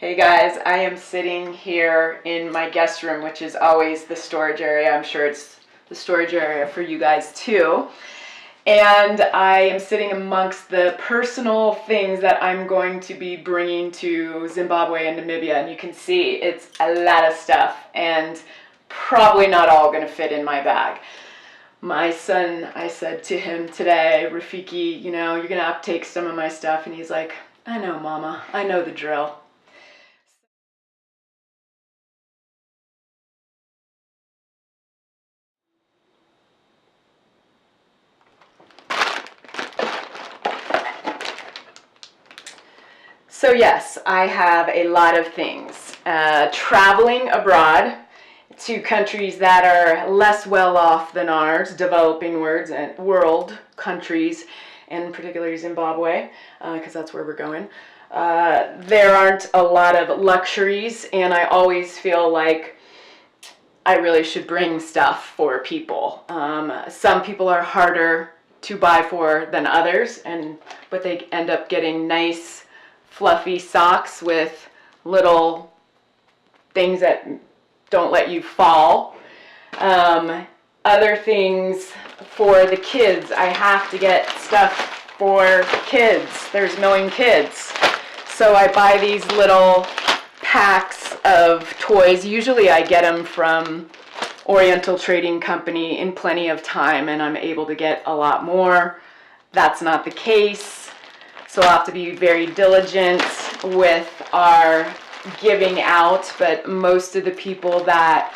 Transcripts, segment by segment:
Hey guys, I am sitting here in my guest room, which is always the storage area. I'm sure it's the storage area for you guys too. And I am sitting amongst the personal things that I'm going to be bringing to Zimbabwe and Namibia. And you can see it's a lot of stuff and probably not all going to fit in my bag. My son, I said to him today, Rafiki, you're going to have to take some of my stuff. And he's like, I know, Mama, I know the drill. So yes, I have a lot of things. Traveling abroad to countries that are less well off than ours, developing world countries, and particularly Zimbabwe, because that's where we're going. There aren't a lot of luxuries, and I always feel like I really should bring stuff for people. Some people are harder to buy for than others, but they end up getting nice fluffy socks with little things that don't let you fall. Other things for the kids, I have to get stuff for kids. There's a million kids. So I buy these little packs of toys. Usually I get them from Oriental Trading Company in plenty of time, and I'm able to get a lot more. That's not the case. So I'll have to be very diligent with our giving out, but most of the people that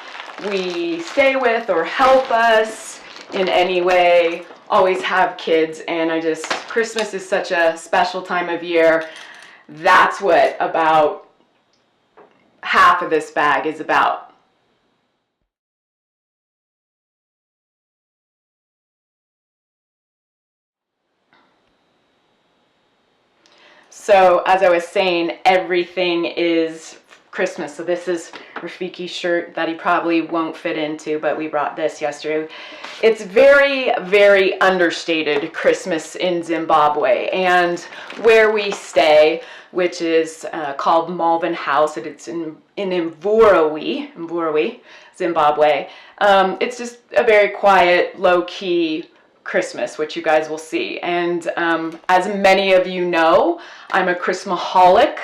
we stay with or help us in any way always have kids, and Christmas is such a special time of year. That's what about half of this bag is about. So as I was saying, everything is Christmas. So this is Rafiki's shirt that he probably won't fit into, but we brought this yesterday. It's very, very understated Christmas in Zimbabwe. And where we stay, which is called Malvern House, and it's in Mvurawi, Zimbabwe. It's just a very quiet, low-key Christmas, which you guys will see. And as many of you know, I'm a Christmaholic.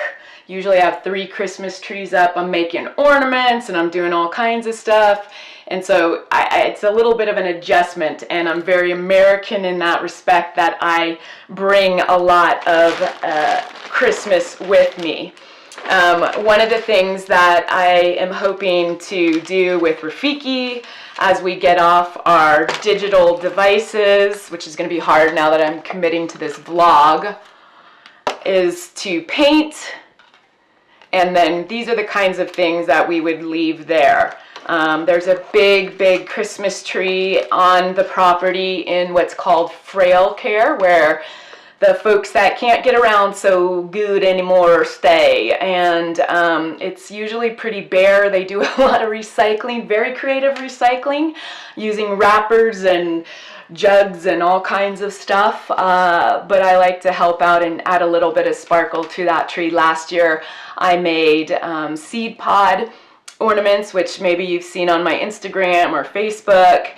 Usually I have 3 Christmas trees up. I'm making ornaments and I'm doing all kinds of stuff. And so it's a little bit of an adjustment, and I'm very American in that respect, that I bring a lot of Christmas with me. One of the things that I am hoping to do with Rafiki as we get off our digital devices, which is going to be hard now that I'm committing to this vlog, is to paint. And then these are the kinds of things that we would leave there. There's a big, big Christmas tree on the property in what's called frail care, where the folks that can't get around so good anymore stay. And it's usually pretty bare. They do a lot of recycling, very creative recycling, using wrappers and jugs and all kinds of stuff. But I like to help out and add a little bit of sparkle to that tree. Last year I made seed pod ornaments, which maybe you've seen on my Instagram or Facebook.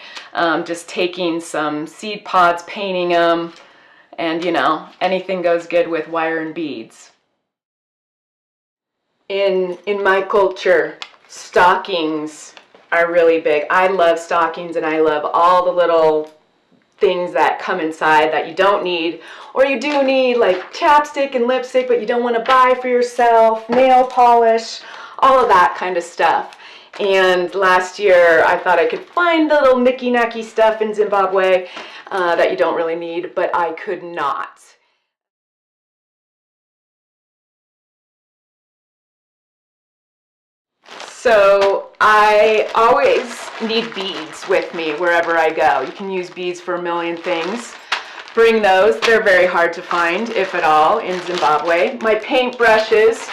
Just taking some seed pods, painting them, and anything goes good with wire and beads. In my culture, stockings are really big. I love stockings, and I love all the little things that come inside that you don't need, or you do need, like chapstick and lipstick, but you don't want to buy for yourself, nail polish, all of that kind of stuff. And last year I thought I could find the little knicky-knacky stuff in Zimbabwe that you don't really need, but I could not. So I always need beads with me wherever I go. You can use beads for a million things. Bring those. They're very hard to find, if at all, in Zimbabwe. My paint brushes,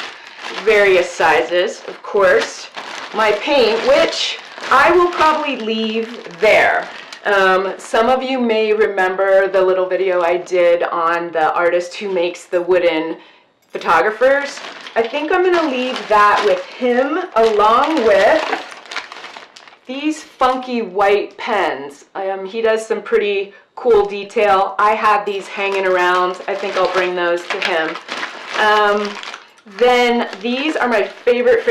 various sizes, of course. My paint, which I will probably leave there. Some of you may remember the little video I did on the artist who makes the wooden photographers. I think I'm gonna leave that with him along with these funky white pens. He does some pretty cool detail. I have these hanging around. I think I'll bring those to him. Then these are my favorite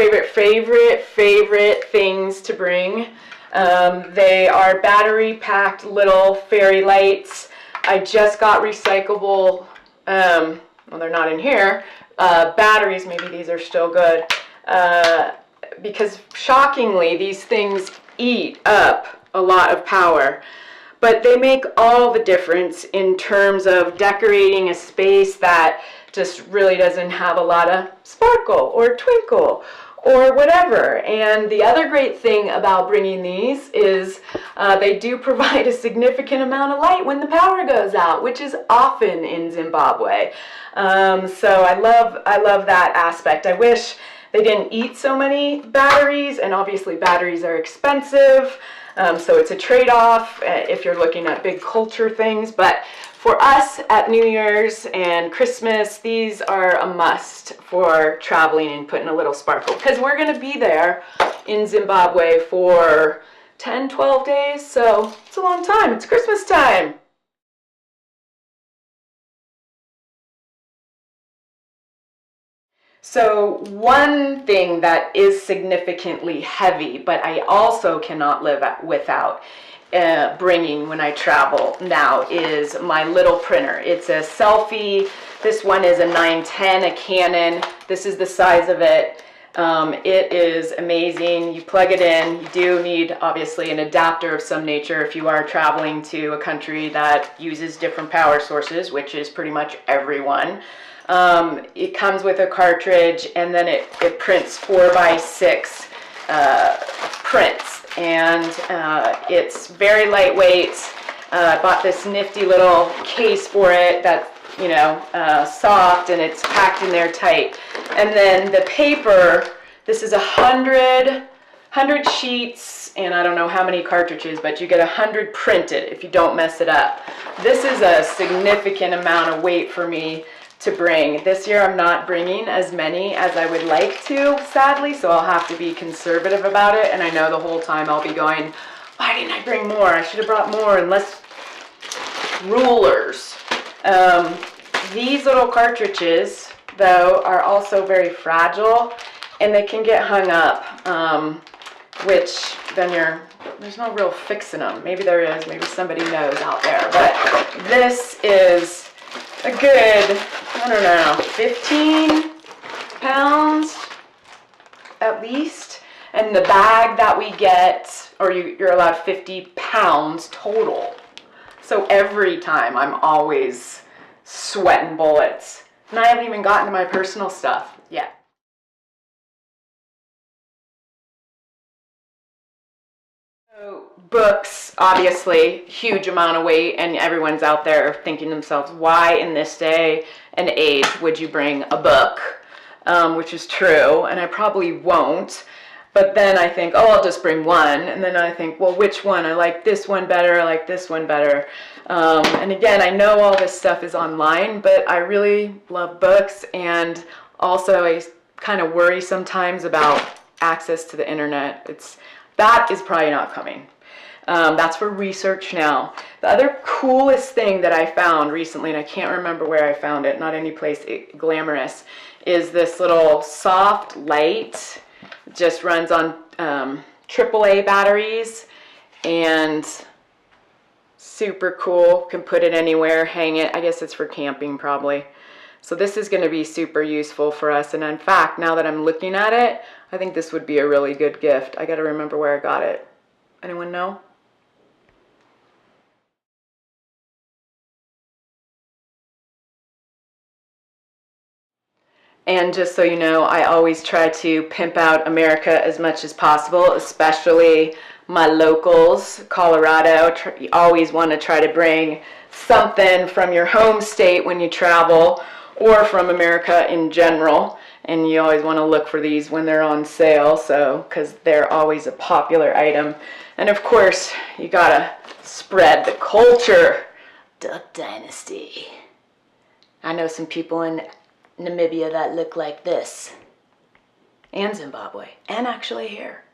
things to bring. They are battery-packed little fairy lights. I just got recyclable, well, they're not in here, batteries. Maybe these are still good. Because shockingly, these things eat up a lot of power. But they make all the difference in terms of decorating a space that just really doesn't have a lot of sparkle or twinkle or whatever. And the other great thing about bringing these is they do provide a significant amount of light when the power goes out, which is often in Zimbabwe. So I love that aspect. I wish they didn't eat so many batteries, and obviously batteries are expensive. So it's a trade-off if you're looking at big culture things. But for us at New Year's and Christmas, these are a must for traveling and putting a little sparkle. Because we're going to be there in Zimbabwe for 10, 12 days. So it's a long time. It's Christmas time. So one thing that is significantly heavy, but I also cannot live without bringing when I travel now, is my little printer. It's a selfie. This one is a 910, a Canon. This is the size of it. It is amazing. You plug it in. You do need, obviously, an adapter of some nature if you are traveling to a country that uses different power sources, which is pretty much everyone. It comes with a cartridge, and then it prints 4x6 prints, and it's very lightweight. I bought this nifty little case for it that's soft, and it's packed in there tight. And then the paper, this is 100 sheets, and I don't know how many cartridges, but you get 100 printed if you don't mess it up. This is a significant amount of weight for me to bring. This year I'm not bringing as many as I would like to, sadly, so I'll have to be conservative about it. And I know the whole time I'll be going, why didn't I bring more? I should have brought more and less rulers. These little cartridges, though, are also very fragile, and they can get hung up, which then there's no real fixing them. Maybe there is, maybe somebody knows out there, but this is a good, I don't know, 15 pounds at least. And the bag that we get, or you're allowed 50 pounds total. So every time I'm always sweating bullets. And I haven't even gotten to my personal stuff yet. So books, obviously, huge amount of weight, and everyone's out there thinking to themselves, why in this day and age would you bring a book? Which is true, and I probably won't. But then I think, oh, I'll just bring one. And then I think, well, which one? I like this one better, I like this one better. And again, I know all this stuff is online, but I really love books, and also I kind of worry sometimes about access to the internet. That is probably not coming. That's for research now. The other coolest thing that I found recently, and I can't remember where I found it, not any place glamorous, is this little soft light. It just runs on AAA batteries, and super cool. Can put it anywhere, hang it. I guess it's for camping probably. So this is going to be super useful for us. And in fact, now that I'm looking at it, I think this would be a really good gift. I got to remember where I got it. Anyone know? And just so you know, I always try to pimp out America as much as possible, especially my locals, Colorado. You always want to try to bring something from your home state when you travel, or from America in general. And you always want to look for these when they're on sale, so because they're always a popular item. And of course, you gotta spread the culture. Duck Dynasty. I know some people in Namibia that look like this. And Zimbabwe. And actually here.